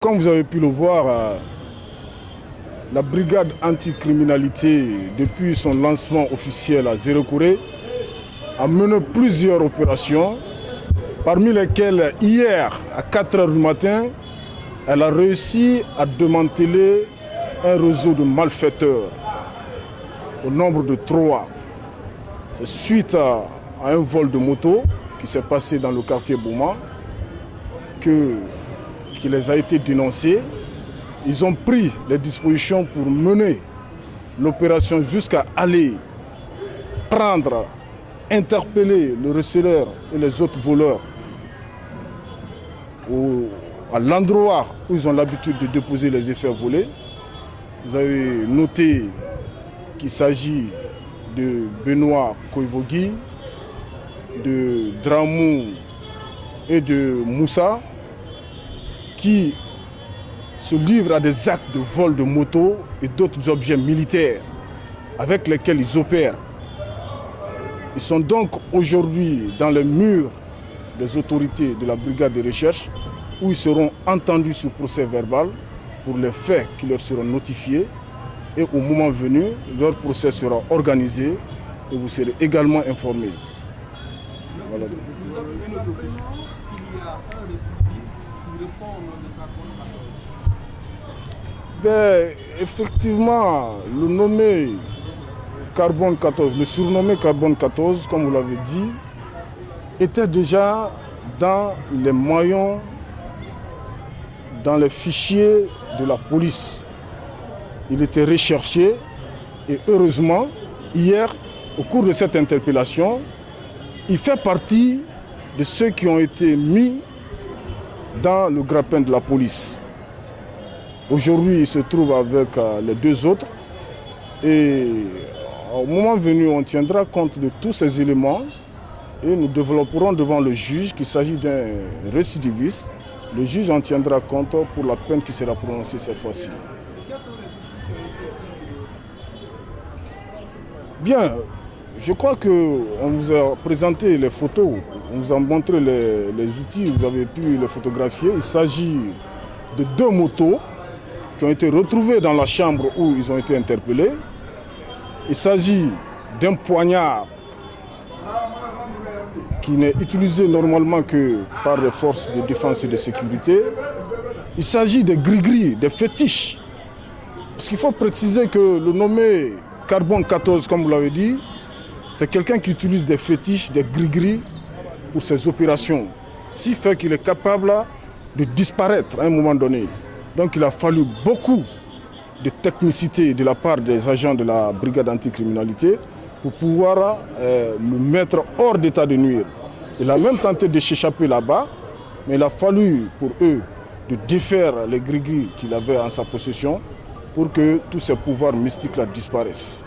Comme vous avez pu le voir, la brigade anticriminalité, depuis son lancement officiel à Zéro-Kouré, a mené plusieurs opérations, parmi lesquelles hier, à 4 h du matin, elle a réussi à démanteler un réseau de malfaiteurs au nombre de 3. C'est suite à un vol de moto qui s'est passé dans le quartier Bouma qui les a été dénoncés. Ils ont pris les dispositions pour mener l'opération jusqu'à aller prendre, interpeller le receleur et les autres voleurs à l'endroit où ils ont l'habitude de déposer les effets volés. Vous avez noté qu'il s'agit de Benoît Koivogui, de Dramou et de Moussa, qui se livrent à des actes de vol de moto et d'autres objets militaires avec lesquels ils opèrent. Ils sont donc aujourd'hui dans les murs des autorités de la brigade de recherche où ils seront entendus sous procès verbal pour les faits qui leur seront notifiés, et au moment venu, leur procès sera organisé et vous serez également informés. Voilà. Vous avez une autre question. Il y a un récidiviste qui répond au nom de Ben, effectivement, le nommé Carbone 14, le surnommé Carbone 14, comme vous l'avez dit, était déjà dans les maillons, dans les fichiers de la police. Il était recherché et heureusement, hier, au cours de cette interpellation, il fait partie de ceux qui ont été mis dans le grappin de la police. Aujourd'hui, il se trouve avec les 2 autres et au moment venu, on tiendra compte de tous ces éléments et nous développerons devant le juge qu'il s'agit d'un récidiviste. Le juge en tiendra compte pour la peine qui sera prononcée cette fois-ci. Bien, je crois qu'on vous a présenté les photos, on vous a montré les outils, vous avez pu les photographier. Il s'agit de 2 motos qui ont été retrouvées dans la chambre où ils ont été interpellés. Il s'agit d'un poignard qui n'est utilisé normalement que par les forces de défense et de sécurité. Il s'agit des gris-gris, des fétiches. Parce qu'il faut préciser que le nommé Carbone 14, comme vous l'avez dit, c'est quelqu'un qui utilise des fétiches, des gris-gris pour ses opérations. Ce qui fait qu'il est capable de disparaître à un moment donné. Donc il a fallu beaucoup de technicité de la part des agents de la brigade anticriminalité pour pouvoir le mettre hors d'état de nuire. Il a même tenté de s'échapper là-bas, mais il a fallu pour eux de défaire les gris-gris qu'il avait en sa possession pour que tous ces pouvoirs mystiques là disparaissent.